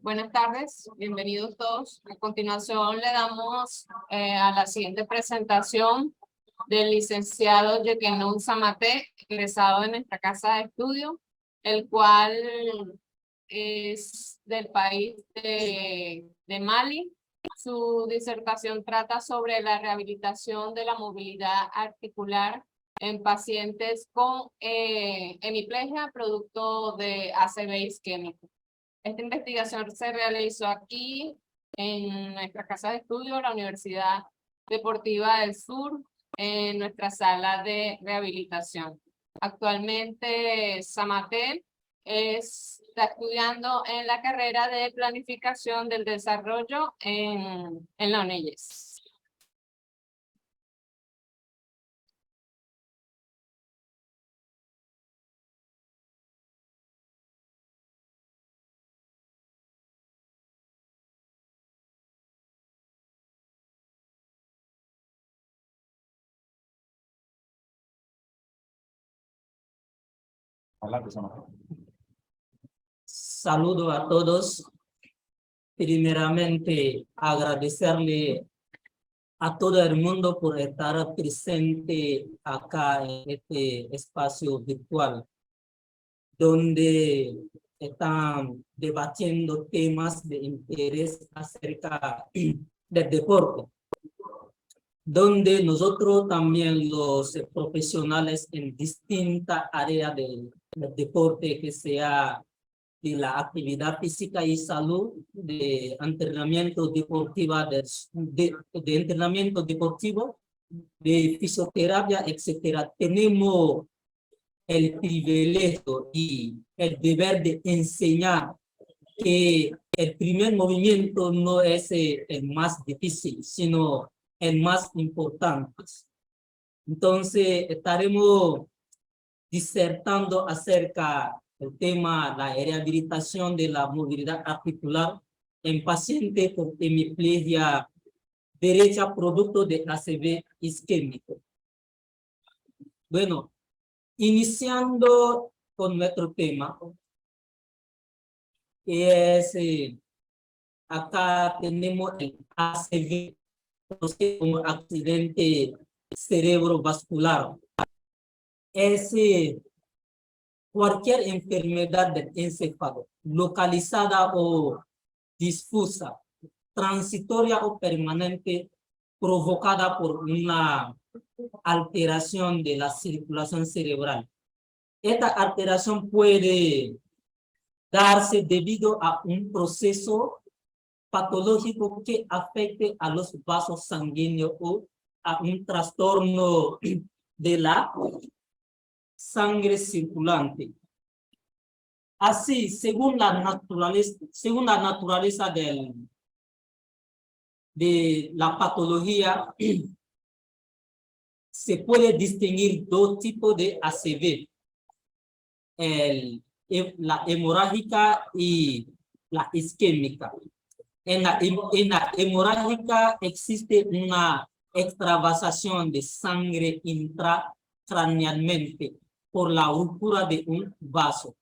Buenas tardes, bienvenidos todos. A continuación le damos a la siguiente presentación del licenciado Yekenun Samate, egresado de nuestra casa de estudio, el cual es del país de Mali. Su disertación trata sobre la rehabilitación de la movilidad articular en pacientes con hemiplegia producto de ACV isquémico. Esta investigación se realizó aquí en nuestra casa de estudio, la Universidad Deportiva del Sur, en nuestra sala de rehabilitación. Actualmente Samate está estudiando en la carrera de planificación del desarrollo en la UNEYES. Saludo a todos. Primeramente, agradecerle a todo el mundo por estar presente acá en este espacio virtual, donde están debatiendo temas de interés acerca del deporte, donde nosotros también los profesionales en distintas áreas del deporte, que sea de la actividad física y salud, de entrenamiento deportivo, de entrenamiento deportivo, de fisioterapia, etcétera. Tenemos el privilegio y el deber de enseñar que el primer movimiento no es el más difícil, sino el más importante. Entonces, estaremos disertando acerca del tema la rehabilitación de la movilidad articular en pacientes con hemiplegia derecha producto de ACV isquémico. Bueno, iniciando con nuestro tema, que es, acá tenemos el ACV, como accidente cerebrovascular. Es cualquier enfermedad del encéfalo, localizada o difusa, transitoria o permanente, provocada por una alteración de la circulación cerebral. Esta alteración puede darse debido a un proceso patológico que afecte a los vasos sanguíneos o a un trastorno de la sangre circulante. Así, según la naturaleza de la patología, se puede distinguir dos tipos de ACV, la hemorrágica y la isquémica. En la hemorrágica existe una extravasación de sangre intracranealmente por la ruptura de un vaso.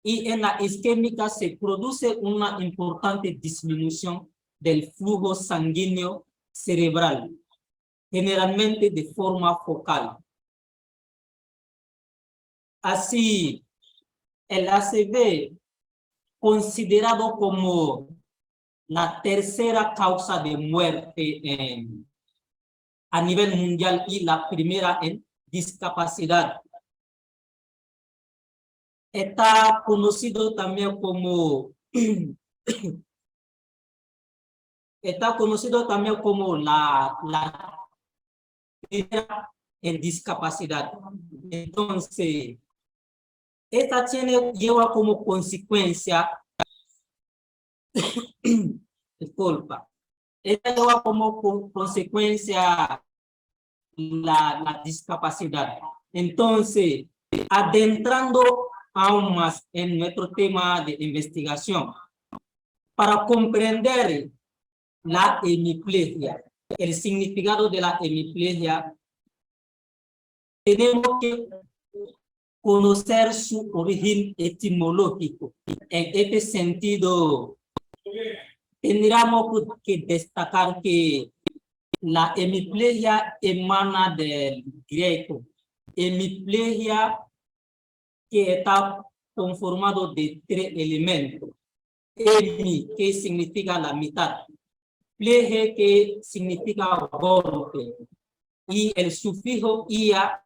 Y en la isquémica se produce una importante disminución del flujo sanguíneo cerebral, generalmente de forma focal. Así, el ACV, considerado como la tercera causa de muerte a nivel mundial y la primera en discapacidad, está conocido también como la primera en discapacidad. Entonces, esta lleva como consecuencia disculpa, esta lleva como consecuencia la discapacidad. Entonces, adentrando aún más en nuestro tema de investigación, para comprender la hemiplegia, el significado de la hemiplegia, tenemos que conocer su origen etimológico. En este sentido, tendríamos que destacar que la hemiplegia emana del griego. Hemiplegia que está conformado de 3 elementos. Hemi, que significa la mitad. Pleje, que significa golpe. Y el sufijo ia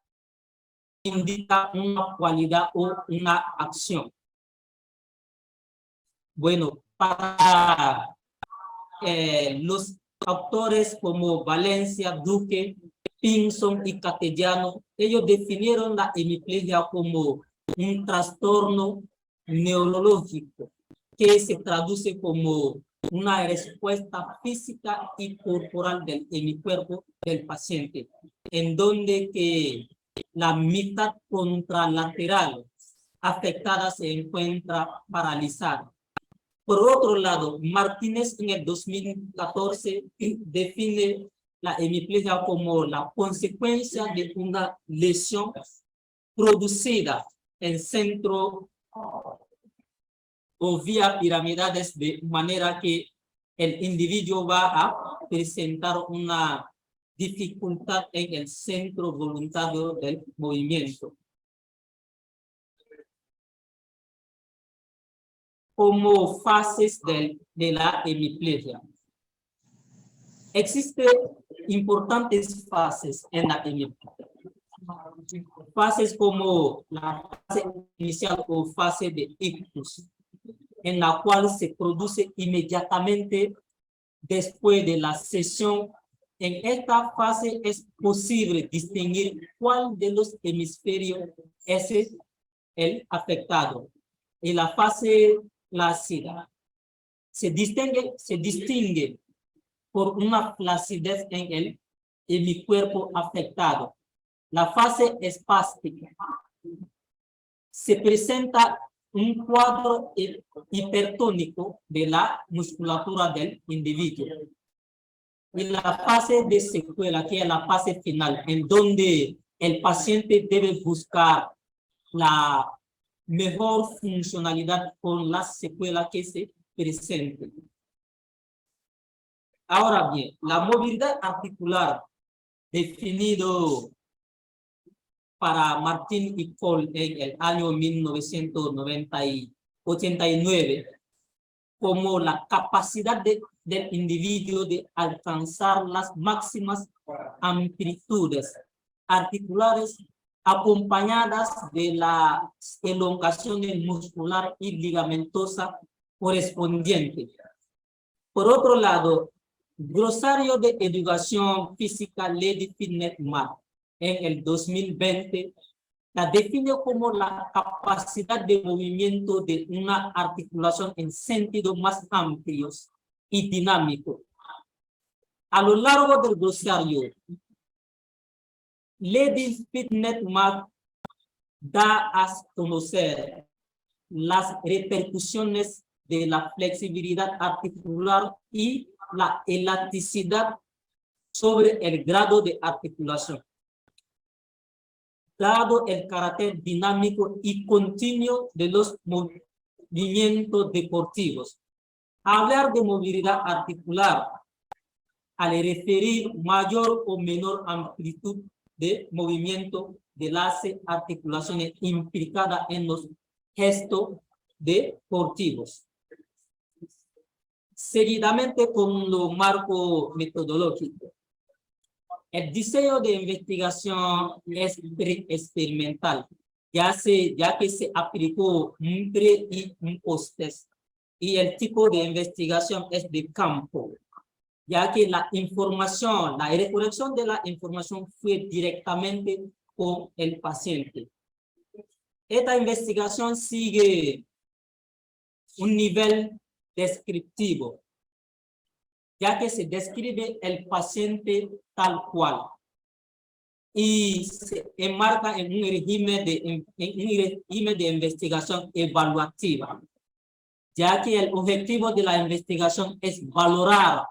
indica una cualidad o una acción. Bueno, para los autores como Valencia, Duque, Pinson y Castellano, ellos definieron la hemiplegia como un trastorno neurológico que se traduce como una respuesta física y corporal del hemicuerpo del paciente, en donde que la mitad contralateral afectada se encuentra paralizada. Por otro lado, Martínez en el 2014 define la hemiplegia como la consecuencia de una lesión producida en centro o vía piramidales, de manera que el individuo va a presentar una dificultad en el centro voluntario del movimiento. Como fases de la hemiplegia. Existen importantes fases en la hemiplegia. Fases como la fase inicial o fase de ictus, en la cual se produce inmediatamente después de la sesión. En esta fase es posible distinguir cuál de los hemisferios es el afectado. En la fase flácida se distingue por una flacidez en el hemicuerpo afectado. La fase espástica se presenta un cuadro hipertónico de la musculatura del individuo. Y la fase de secuela, que es la fase final, en donde el paciente debe buscar la mejor funcionalidad con las secuelas que se presenten. Ahora bien, la movilidad articular definido para Martín y Cole en el año 1989 como la capacidad del individuo de alcanzar las máximas amplitudes articulares acompañadas de la elongación muscular y ligamentosa correspondiente. Por otro lado, Glosario de Educación Física Lady Fitness Mat en el 2020 la define como la capacidad de movimiento de una articulación en sentidos más amplios y dinámicos. A lo largo del glosario, Lady Fitness Mat da a conocer las repercusiones de la flexibilidad articular y la elasticidad sobre el grado de articulación, dado el carácter dinámico y continuo de los movimientos deportivos. Hablar de movilidad articular al referir mayor o menor amplitud de movimiento de las articulaciones implicadas en los gestos deportivos. Seguidamente con lo marco metodológico. El diseño de investigación es experimental, ya que se aplicó un pre y un post-test. Y el tipo de investigación es de campo, ya que la información, la recolección de la información fue directamente con el paciente. Esta investigación sigue un nivel descriptivo, ya que se describe el paciente tal cual y se enmarca en un régimen de investigación evaluativa, ya que el objetivo de la investigación es valorar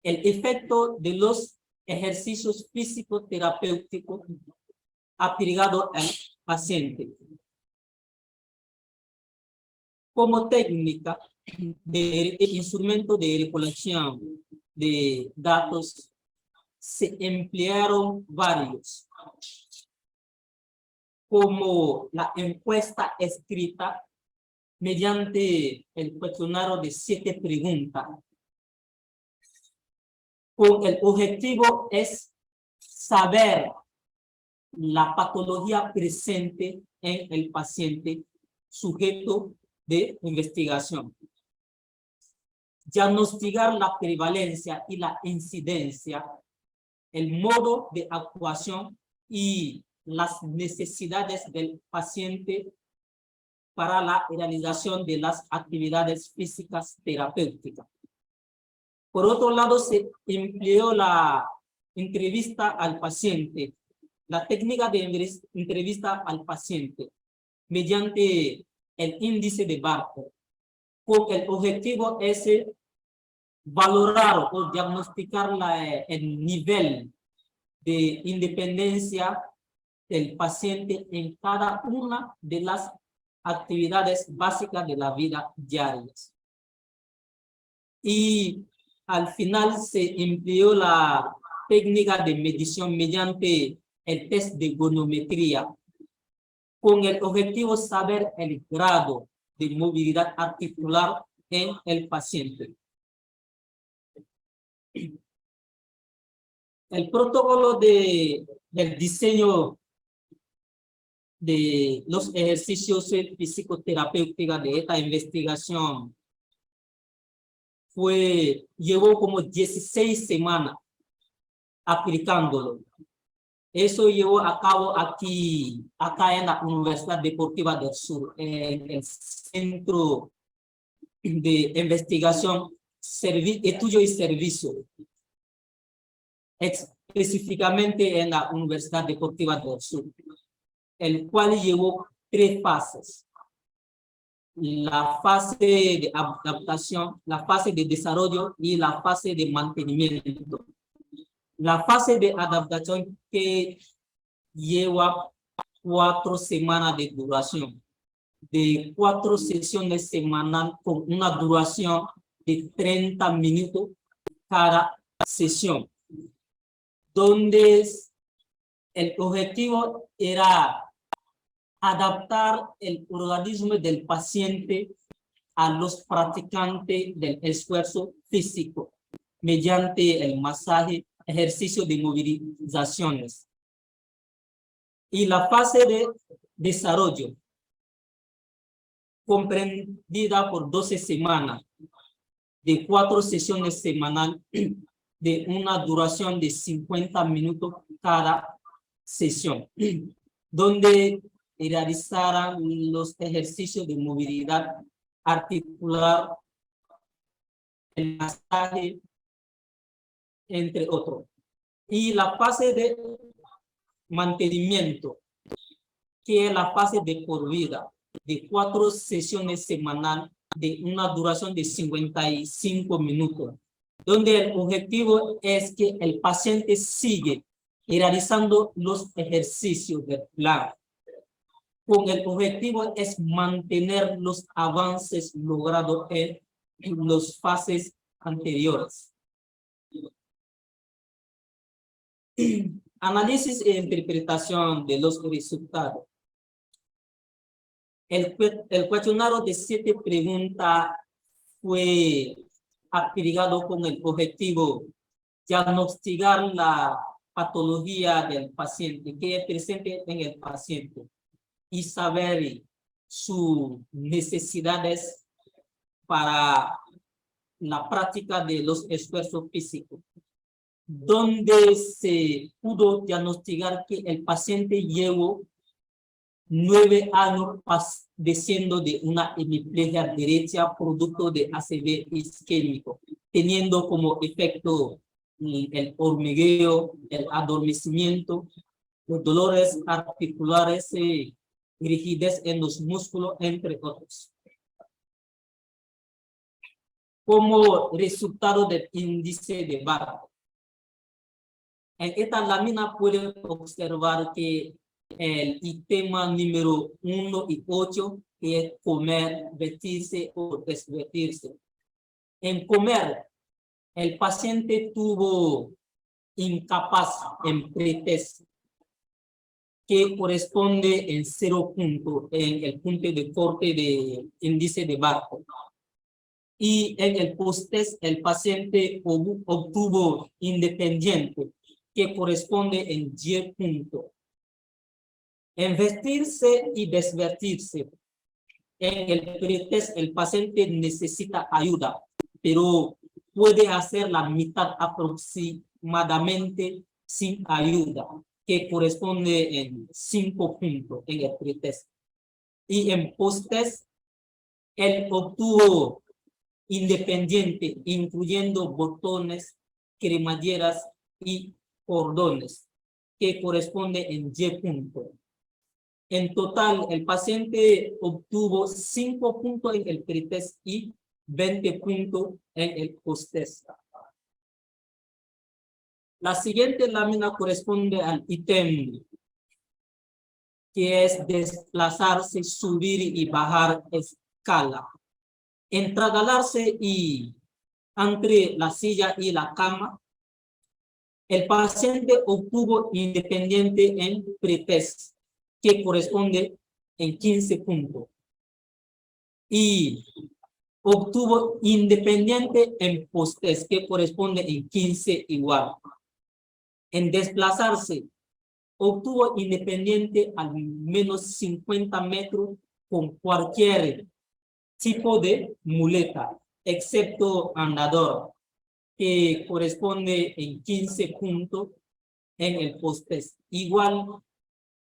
el efecto de los ejercicios físicos terapéuticos aplicados al paciente. Como técnica, de instrumento de recolección de datos se emplearon varios, como la encuesta escrita mediante el cuestionario de 7 preguntas, con el objetivo es saber la patología presente en el paciente sujeto de investigación, diagnosticar la prevalencia y la incidencia, el modo de actuación y las necesidades del paciente para la realización de las actividades físicas terapéuticas. Por otro lado, se empleó la entrevista al paciente, la técnica de entrevista al paciente mediante el índice de Barker, con el objetivo es valorar o diagnosticar el nivel de independencia del paciente en cada una de las actividades básicas de la vida diaria. Y al final se empleó la técnica de medición mediante el test de gonometría, con el objetivo de saber el grado de movilidad articular en el paciente. El protocolo del diseño de los ejercicios psicoterapéuticos de esta investigación llevó como 16 semanas aplicándolo. Eso llevó a cabo acá en la Universidad Deportiva del Sur, en el Centro de Investigación, Estudio y Servicio, específicamente en la Universidad Deportiva del Sur, el cual llevó 3 fases. La fase de adaptación, la fase de desarrollo y la fase de mantenimiento. La fase de adaptación que lleva 4 semanas de duración, de 4 sesiones semanales con una duración de 30 minutos cada sesión, donde el objetivo era adaptar el organismo del paciente a los practicantes del esfuerzo físico mediante el masaje, ejercicio de movilizaciones. Y la fase de desarrollo, comprendida por 12 semanas, de 4 sesiones semanales, de una duración de 50 minutos cada sesión, donde realizarán los ejercicios de movilidad articular, el masaje, entre otros. Y la fase de mantenimiento, que es la fase de por vida, de 4 sesiones semanales de una duración de 55 minutos, donde el objetivo es que el paciente sigue realizando los ejercicios del plan, con el objetivo es mantener los avances logrados en las fases anteriores. Análisis e interpretación de los resultados. El cuestionario de 7 preguntas fue aplicado con el objetivo de diagnosticar la patología del paciente que es presente en el paciente y saber sus necesidades para la práctica de los esfuerzos físicos, donde se pudo diagnosticar que el paciente llevó 9 años padeciendo de una hemiplegia derecha producto de ACV isquémico, teniendo como efecto el hormigueo, el adormecimiento, los dolores articulares y rigidez en los músculos, entre otros. Como resultado del índice de Barker, en esta lámina pueden observar que el tema número 1 y 8 que es comer, vestirse o desvestirse. En comer, el paciente tuvo incapaz en pretest, que corresponde en 0 punto, en el punto de corte de índice de Barco. Y en el post-test, el paciente obtuvo independiente, que corresponde en 10 puntos. En vestirse y desvestirse, en el pretest, el paciente necesita ayuda, pero puede hacer la mitad aproximadamente sin ayuda, que corresponde en 5 puntos en el pretest. Y en post-test, él obtuvo independiente, incluyendo botones, cremalleras y cordones, que corresponde en 10 puntos. En total, el paciente obtuvo 5 puntos en el pretest y 20 puntos en el post-test. La siguiente lámina corresponde al ítem, que es desplazarse, subir y bajar escala. Entragalarse y entre la silla y la cama, el paciente obtuvo independiente en pretest, que corresponde en 15 puntos. Y obtuvo independiente en post-test, que corresponde en 15 igual. En desplazarse, obtuvo independiente al menos 50 metros con cualquier tipo de muleta, excepto andador, que corresponde en 15 puntos en el post-test. Igual,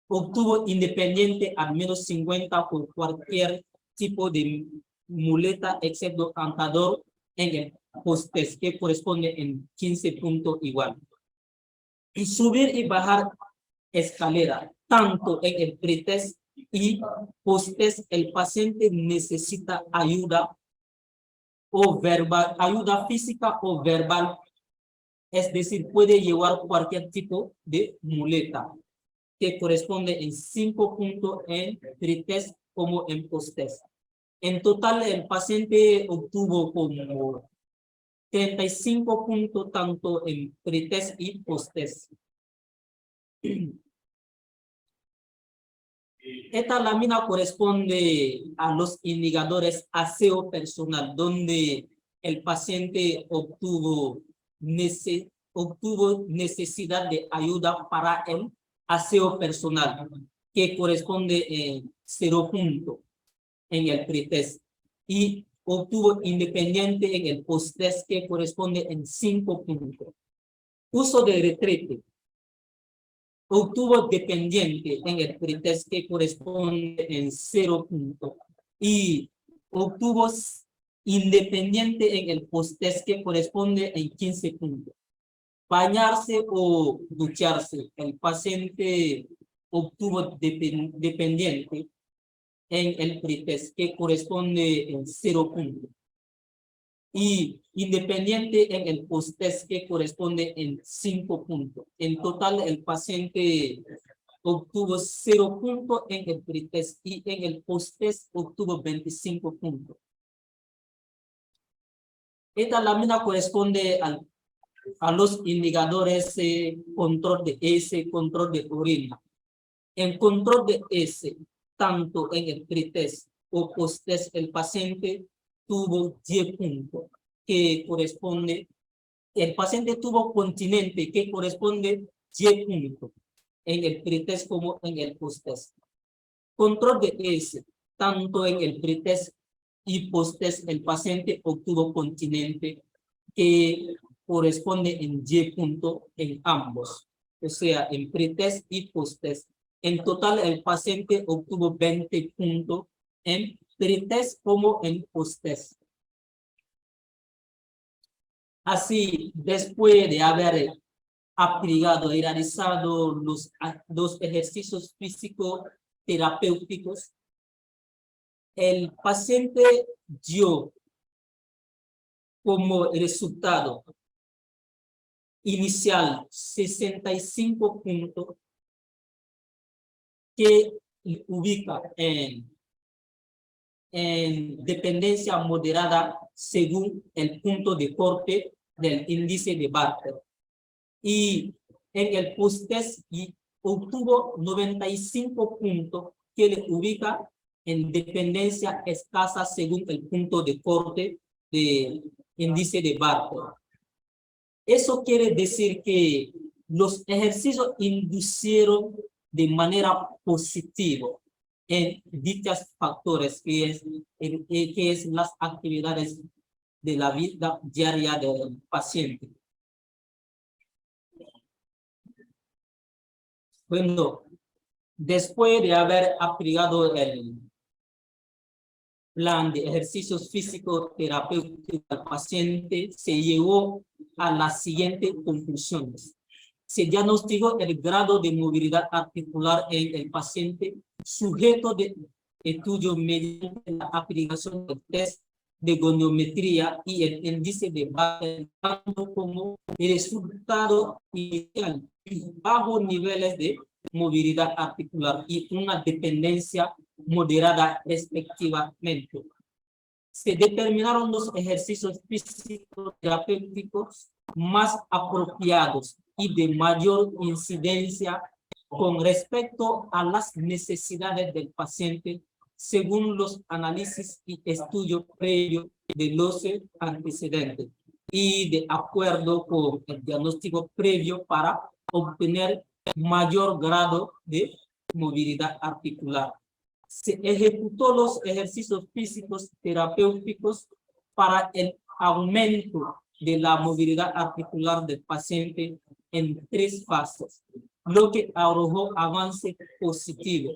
obtuvo independiente al menos 50 por cualquier tipo de muleta, excepto andador en el post-test, que corresponde en 15 puntos igual. Y subir y bajar escalera, tanto en el pretest y post-test, el paciente necesita ayuda o verbal, ayuda física o verbal, es decir, puede llevar cualquier tipo de muleta, que corresponde en 5 puntos en pretest como en post-test. En total, el paciente obtuvo como 35 puntos tanto en pretest y post-test. Esta lámina corresponde a los indicadores aseo personal, donde el paciente obtuvo necesidad de ayuda para el aseo personal, que corresponde en 0 puntos en el pretest, y obtuvo independiente en el post-test, que corresponde en 5 puntos. Uso de retrete. Obtuvo dependiente en el pretest, que corresponde en 0 puntos. Y obtuvo independiente en el post-test, que corresponde en 15 puntos. Bañarse o ducharse. El paciente obtuvo dependiente en el pretest, que corresponde en 0 puntos. Y independiente en el post-test, que corresponde en 5 puntos. En total, el paciente obtuvo 0 puntos en el pretest y en el post-test obtuvo 25 puntos. Esta lámina corresponde a los indicadores control de S, control de orina. En control de S, tanto en el pretest o post-test, el paciente tuvo 10 puntos, que corresponde, el paciente tuvo continente, que corresponde 10 puntos en el pretest como en el post-test. Control de S, tanto en el pretest y post-test, el paciente obtuvo continente, que corresponde en 10 puntos en ambos, o sea, en pretest y post-test. En total, el paciente obtuvo 20 puntos en pretest como en post-test. Así, después de haber aplicado y realizado los ejercicios físicos terapéuticos, el paciente dio como resultado inicial 65 puntos, que ubica en en dependencia moderada según el punto de corte del índice de Barker. Y en el post-test obtuvo 95 puntos que le ubica en dependencia escasa según el punto de corte del índice de Barker. Eso quiere decir que los ejercicios inducieron de manera positiva en dichos factores, que es las actividades de la vida diaria del paciente. Bueno, después de haber aplicado el plan de ejercicios físicos terapéuticos al paciente, se llegó a las siguientes conclusiones. Se diagnosticó el grado de movilidad articular en el paciente sujeto de estudio mediante la aplicación del test de goniometría y el índice de Barker como resultado inicial, bajos niveles de movilidad articular y una dependencia moderada respectivamente. Se determinaron los ejercicios físicos terapéuticos más apropiados y de mayor incidencia con respecto a las necesidades del paciente según los análisis y estudios previos de los antecedentes y de acuerdo con el diagnóstico previo para obtener mayor grado de movilidad articular. Se ejecutó los ejercicios físicos terapéuticos para el aumento de la movilidad articular del paciente en 3 fases, lo que arrojó avance positivo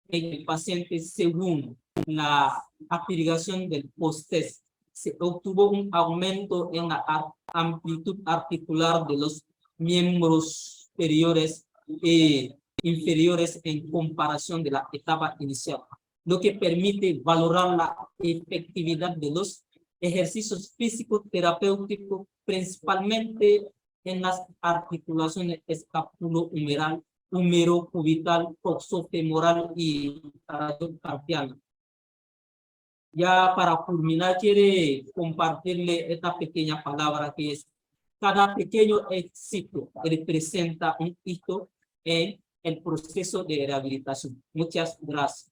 en el paciente según la aplicación del post-test. Se obtuvo un aumento en la amplitud articular de los miembros superiores e inferiores en comparación de la etapa inicial, lo que permite valorar la efectividad de los ejercicios físicos terapéuticos, principalmente en las articulaciones escapulo-humeral, humero-cubital, coxofemoral y carpiana. Ya para culminar, quiere compartirle esta pequeña palabra que es: cada pequeño éxito representa un hito en el proceso de rehabilitación. Muchas gracias.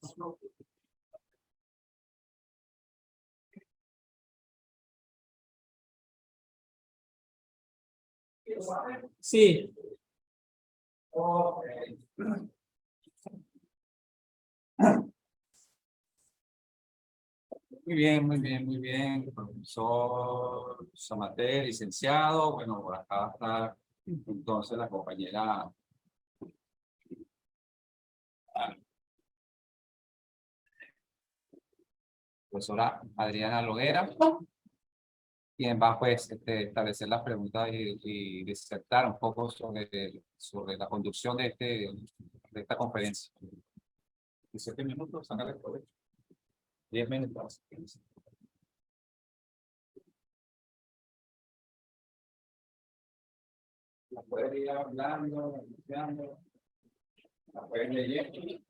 Sí. Muy bien, muy bien, muy bien, profesor Samater, licenciado. Bueno, acá está entonces la compañera profesora Adriana Loguera, quien va pues establecer las preguntas y disertar un poco sobre la conducción de esta conferencia. 17 minutos, sácale provecho. 10 minutos. La pueden ir hablando, anunciando, la pueden leer.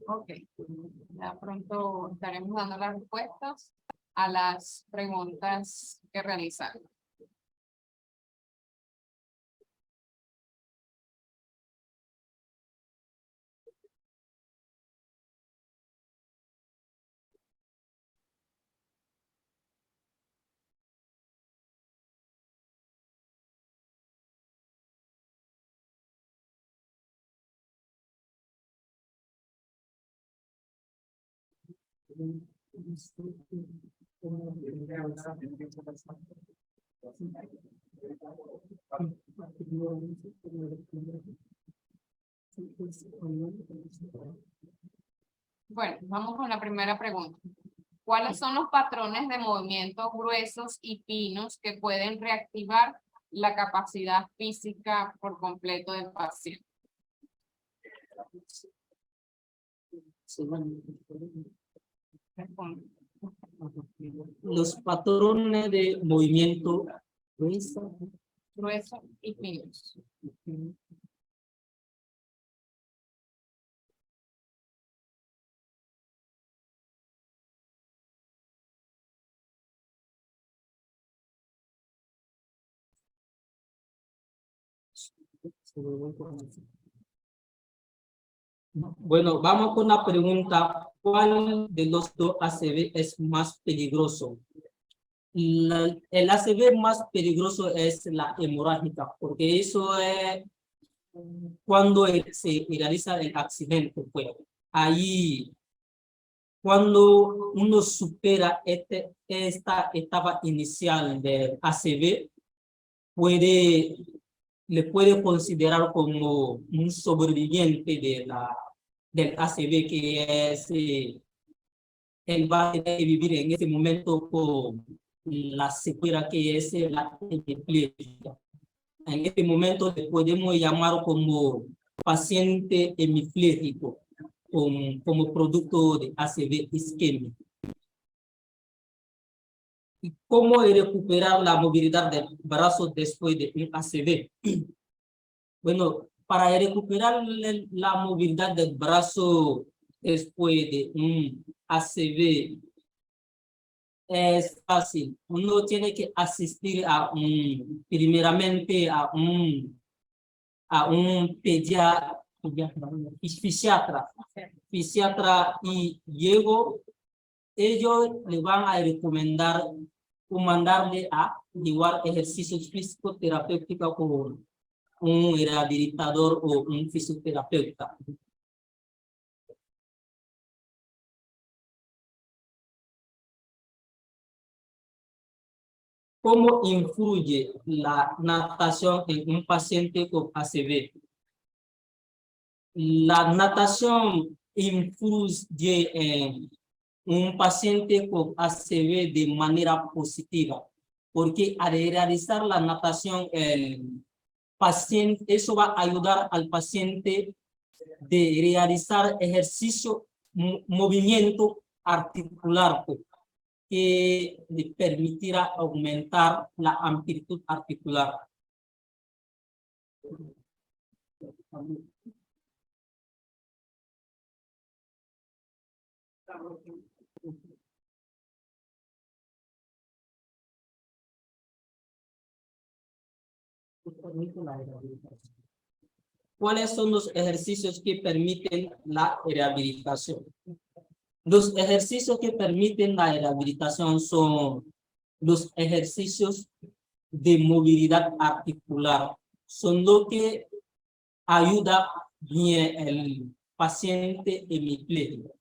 Ok, ya pronto estaremos dando las respuestas a las preguntas que realizaron. Bueno, vamos con la primera pregunta. ¿Cuáles son los patrones de movimientos gruesos y finos que pueden reactivar la capacidad física por completo del paciente? Los patrones de movimiento gruesos y finos. Bueno, vamos con la pregunta. ¿Cuál de los dos ACV es más peligroso? El ACV más peligroso es la hemorrágica, porque eso es cuando se realiza el accidente. Pues, ahí, cuando uno supera esta etapa inicial del ACV, le puede considerar como un sobreviviente del ACV, que es, él va a tener que vivir en este momento con la secuela que es la hemiplegia. En este momento le podemos llamar como paciente hemipléjico, como producto de ACV isquémico. ¿Y cómo recuperar la movilidad del brazo después de un ACV? Bueno, para recuperar la movilidad del brazo después de un ACV es fácil. Uno tiene que asistir primeramente a un fisiatra, y luego ellos le van a recomendar o mandarle a llevar ejercicios físicos terapéuticos con un rehabilitador o un fisioterapeuta. ¿Cómo influye la natación en un paciente con ACV? La natación influye en un paciente con ACV de manera positiva, porque al realizar la natación, el paciente, eso va a ayudar al paciente de realizar ejercicio, movimiento articular, que le permitirá aumentar la amplitud articular. ¿Cuáles son los ejercicios que permiten la rehabilitación? Los ejercicios que permiten la rehabilitación son los ejercicios de movilidad articular. Son lo que ayuda bien el paciente hemipléjico.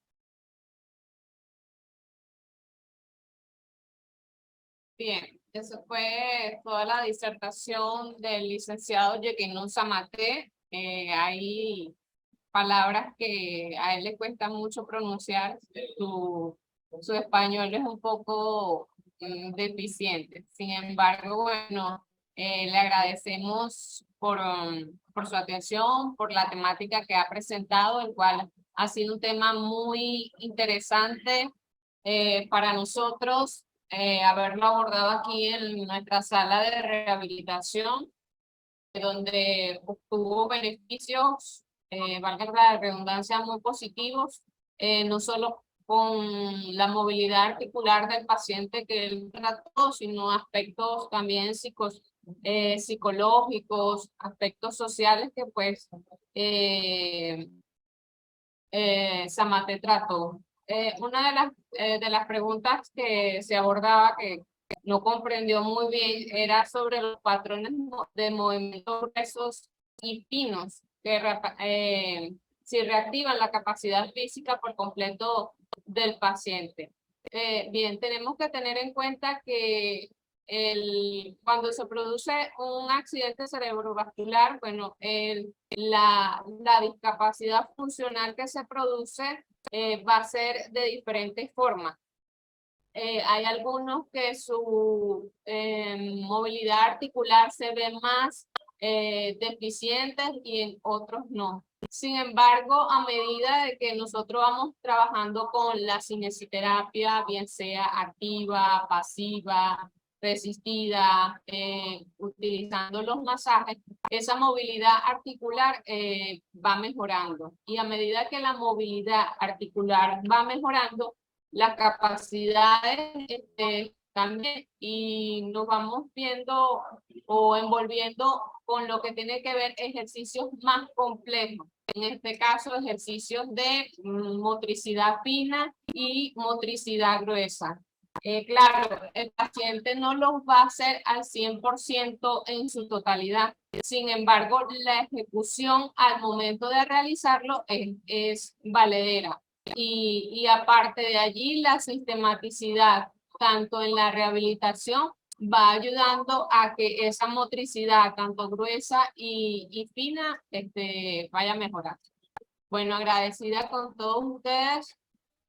Bien, eso fue toda la disertación del licenciado Yekinun Samate. Hay palabras que a él le cuesta mucho pronunciar. Su español es un poco deficiente. Sin embargo, bueno, le agradecemos por su atención, por la temática que ha presentado, el cual ha sido un tema muy interesante para nosotros. Haberlo abordado aquí en nuestra sala de rehabilitación, donde obtuvo beneficios, valga la redundancia, muy positivos, no solo con la movilidad articular del paciente que él trató, sino aspectos también psicológicos, aspectos sociales que pues Samate trató. Una de las preguntas que se abordaba, que no comprendió muy bien, era sobre los patrones de movimientos gruesos y finos que si reactivan la capacidad física por completo del paciente. Bien, tenemos que tener en cuenta que cuando se produce un accidente cerebrovascular, bueno, la discapacidad funcional que se produce va a ser de diferentes formas. Hay algunos que su movilidad articular se ve más deficientes y en otros no. Sin embargo, a medida de que nosotros vamos trabajando con la cinesiterapia, bien sea activa, pasiva, resistida, utilizando los masajes, esa movilidad articular va mejorando. Y a medida que la movilidad articular va mejorando, las capacidades también, y nos vamos viendo o envolviendo con lo que tiene que ver ejercicios más complejos. En este caso, ejercicios de motricidad fina y motricidad gruesa. Claro, el paciente no los va a hacer al 100% en su totalidad. Sin embargo, la ejecución al momento de realizarlo es valedera. Y aparte de allí, la sistematicidad, tanto en la rehabilitación, va ayudando a que esa motricidad, tanto gruesa y fina, vaya a mejorar. Bueno, agradecida con todos ustedes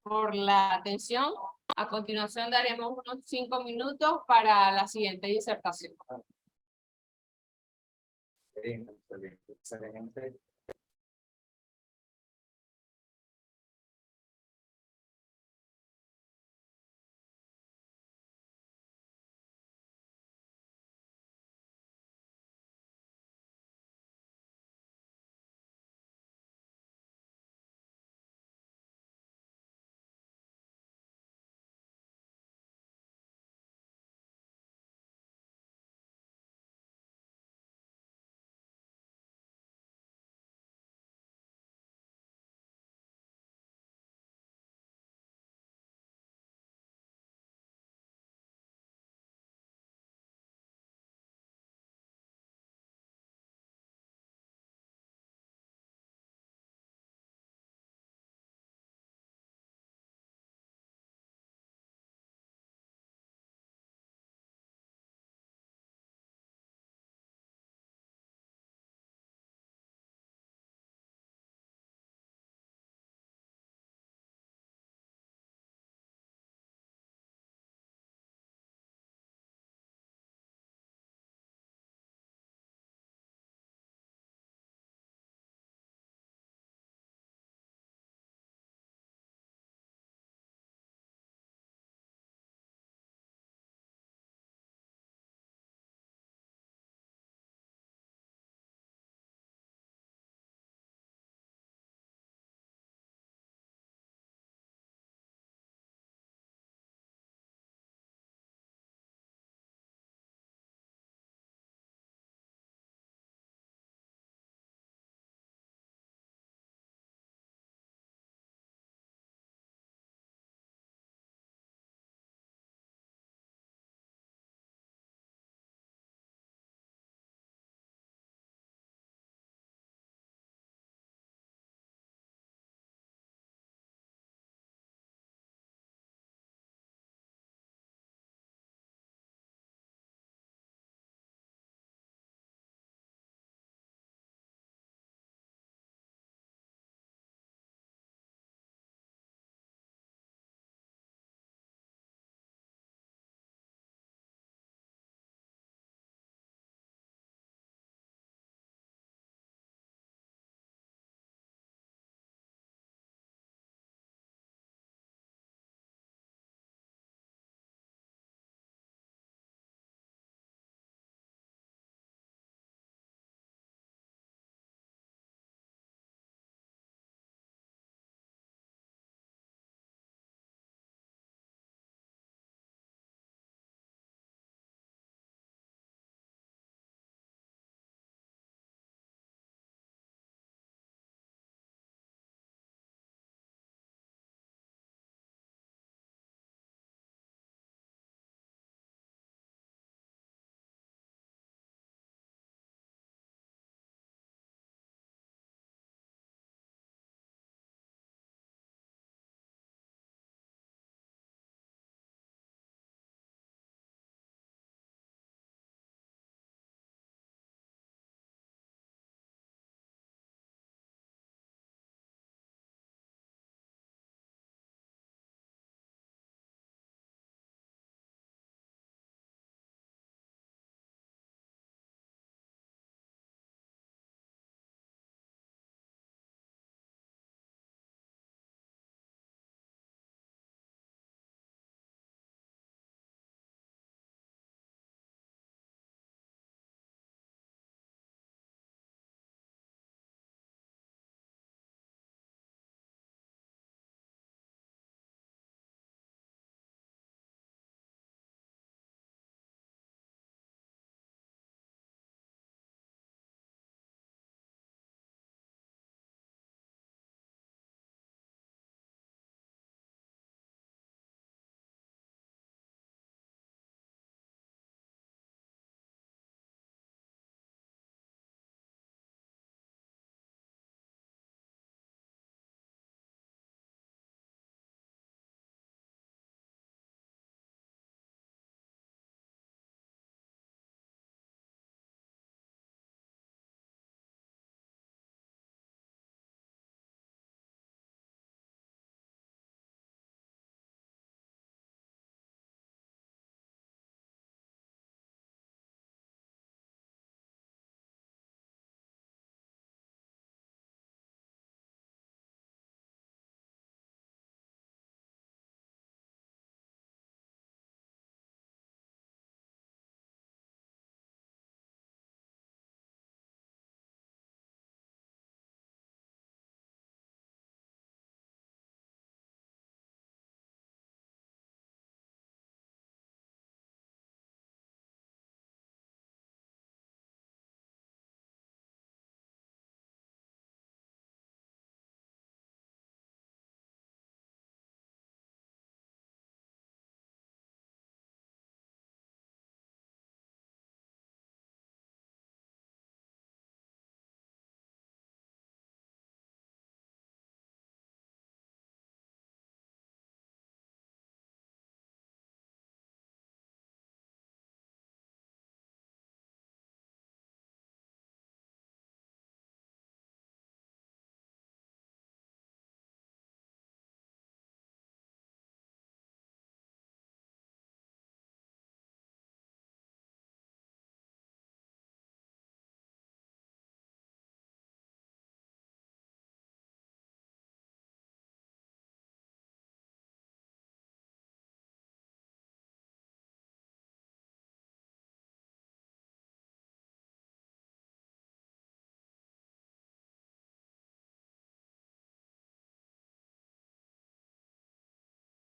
por la atención. A continuación daremos unos 5 minutos para la siguiente disertación. Excelente, excelente.